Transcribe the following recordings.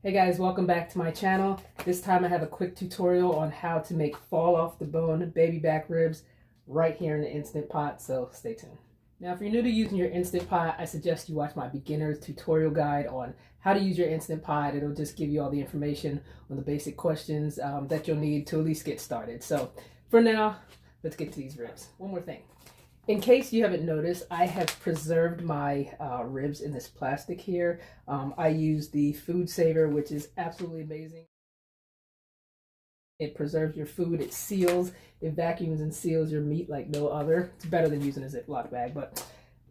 Hey guys, welcome back to my channel. This time I have a quick tutorial on how to make fall off the bone baby back ribs right here in the Instant Pot, so stay tuned. Now if you're new to using your Instant Pot, I suggest you watch my beginner's tutorial guide on how to use your Instant Pot. It'll just give you all the information on the basic questions that you'll need to at least get started. So for now, let's get to these ribs. One more thing. In case you haven't noticed, I have preserved my ribs in this plastic here. I use the Food Saver, which is absolutely amazing. It preserves your food, it seals, it vacuums and seals your meat like no other. It's better than using a Ziploc bag, but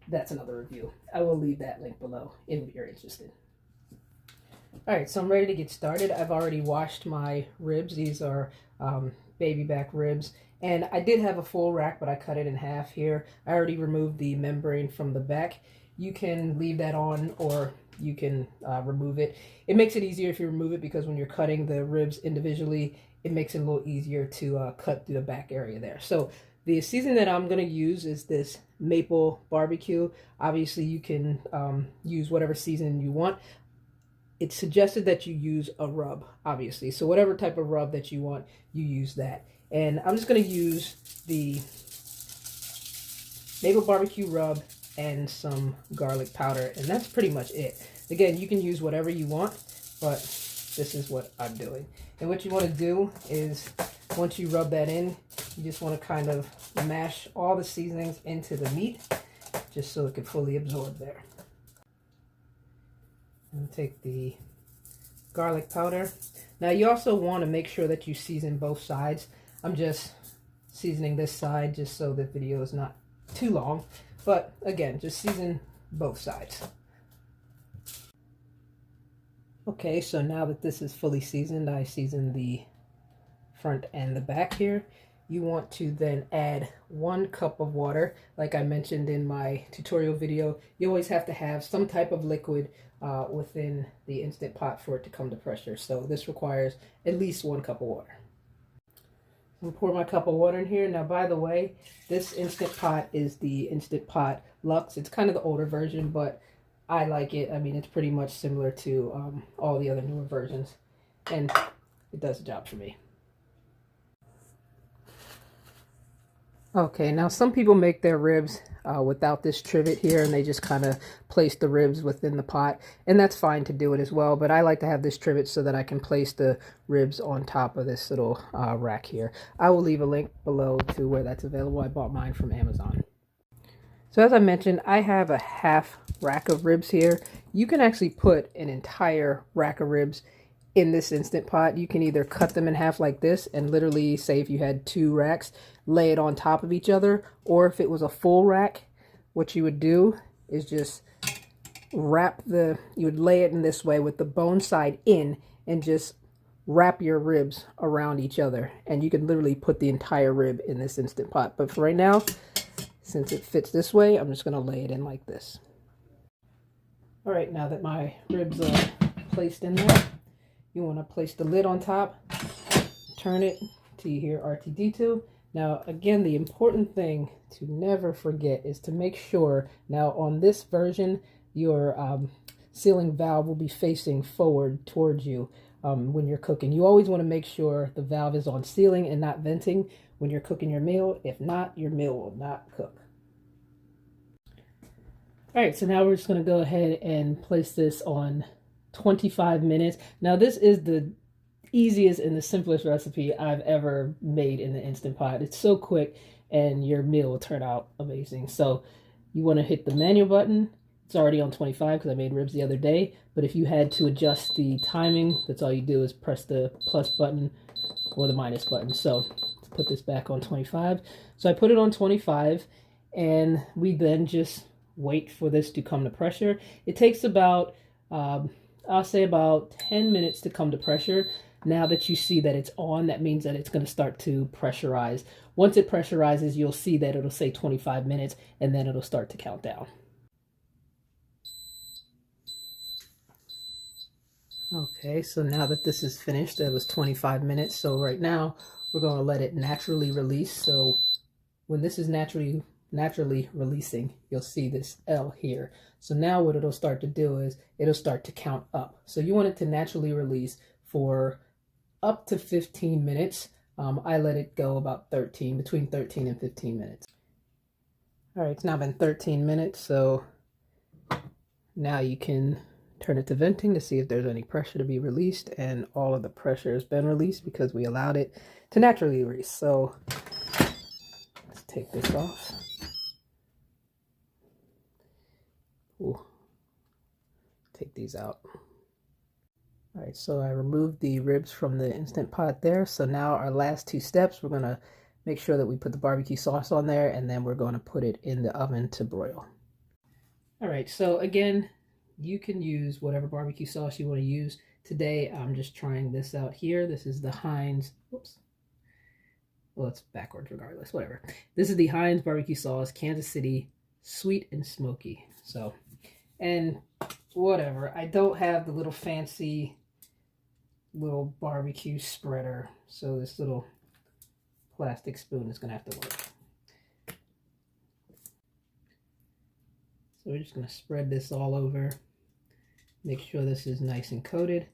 that's another review. I will leave that link below if you're interested. All right, so I'm ready to get started. I've already washed my ribs. These are baby back ribs. And I did have a full rack, but I cut it in half here. I already removed the membrane from the back. You can leave that on or you can remove it. It makes it easier if you remove it because when you're cutting the ribs individually, it makes it a little easier to cut through the back area there. So the seasoning that I'm going to use is this maple barbecue. Obviously, you can use whatever seasoning you want. It's suggested that you use a rub, obviously. So whatever type of rub that you want, you use that. And I'm just going to use the maple barbecue rub and some garlic powder. And that's pretty much it. Again, you can use whatever you want, but this is what I'm doing. And what you want to do is, once you rub that in, you just want to kind of mash all the seasonings into the meat, just so it can fully absorb there. And take the garlic powder. Now you also want to make sure that you season both sides. I'm just seasoning this side just so the video is not too long. But again, just season both sides. Okay, so now that this is fully seasoned, I seasoned the front and the back here. You want to then add 1 cup of water. Like I mentioned in my tutorial video, you always have to have some type of liquid within the Instant Pot for it to come to pressure. So this requires at least 1 cup of water. I'm gonna pour my cup of water in here. Now, by the way, this Instant Pot is the Instant Pot Luxe. It's kind of the older version, but I like it. I mean, it's pretty much similar to all the other newer versions, and it does the job for me. Okay, now some people make their ribs without this trivet here, and they just kind of place the ribs within the pot, and that's fine to do it as well, but I like to have this trivet so that I can place the ribs on top of this little rack here. I will leave a link below to where that's available. I bought mine from Amazon. So as I mentioned, I have a half rack of ribs here. You can actually put an entire rack of ribs in this Instant Pot. You can either cut them in half like this and literally, say if you had 2 racks, lay it on top of each other, or if it was a full rack, what you would do is just you would lay it in this way with the bone side in and just wrap your ribs around each other, and you can literally put the entire rib in this Instant Pot. But for right now, since it fits this way, I'm just going to lay it in like this. All right, now that my ribs are placed in there, you want to place the lid on top, turn it till you hear RTD2. Now, again, the important thing to never forget is to make sure, now on this version, your sealing valve will be facing forward towards you when you're cooking. You always want to make sure the valve is on sealing and not venting when you're cooking your meal. If not, your meal will not cook. All right, so now we're just going to go ahead and place this on 25 minutes. Now, this is the easiest and the simplest recipe I've ever made in the Instant Pot. It's so quick and your meal will turn out amazing. So you want to hit the manual button. It's already on 25 because I made ribs the other day. But if you had to adjust the timing, that's all you do is press the plus button or the minus button. So let's put this back on 25. So I put it on 25 and we then just wait for this to come to pressure. It takes about, I'll say about 10 minutes to come to pressure. Now that you see that it's on, that means that it's going to start to pressurize. Once it pressurizes, you'll see that it'll say 25 minutes and then it'll start to count down. Okay, so now that this is finished, it was 25 minutes. So right now we're going to let it naturally release. So when this is naturally naturally releasing. You'll see this L here. So now what it'll start to do is it'll start to count up. So you want it to naturally release for up to 15 minutes. I let it go about between 13 and 15 minutes. All right, it's now been 13 minutes, so now you can turn it to venting to see if there's any pressure to be released, and all of the pressure has been released because we allowed it to naturally release. So let's take this off. Ooh. Take these out. All right, so I removed the ribs from the Instant Pot there. So now our last two steps, we're gonna make sure that we put the barbecue sauce on there, and then we're gonna put it in the oven to broil. All right, so again, you can use whatever barbecue sauce you want to use. Today, I'm just trying this out here. This is the Heinz, whoops. Well, it's backwards regardless, whatever. This is the Heinz barbecue sauce, Kansas City, sweet and smoky. So, and whatever. I don't have the little fancy little barbecue spreader, so this little plastic spoon is gonna have to work. So we're just gonna spread this all over, make sure this is nice and coated.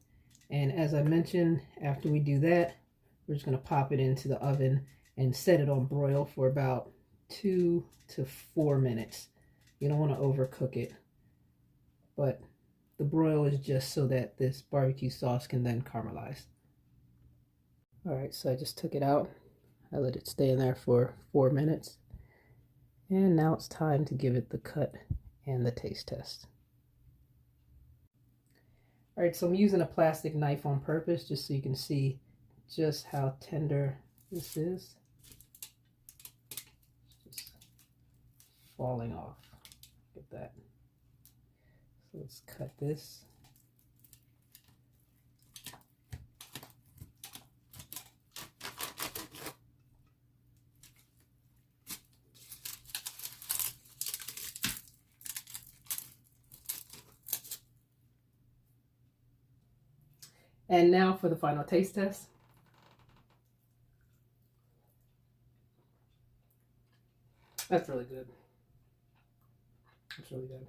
And as I mentioned, after we do that, we're just gonna pop it into the oven and set it on broil for about 2 to 4 minutes. You don't wanna overcook it, but the broil is just so that this barbecue sauce can then caramelize. All right, so I just took it out. I let it stay in there for 4 minutes. And now it's time to give it the cut and the taste test. All right, so I'm using a plastic knife on purpose just so you can see just how tender this is. It's just falling off. Look at that. So let's cut this. And now for the final taste test. That's really good. That's really good.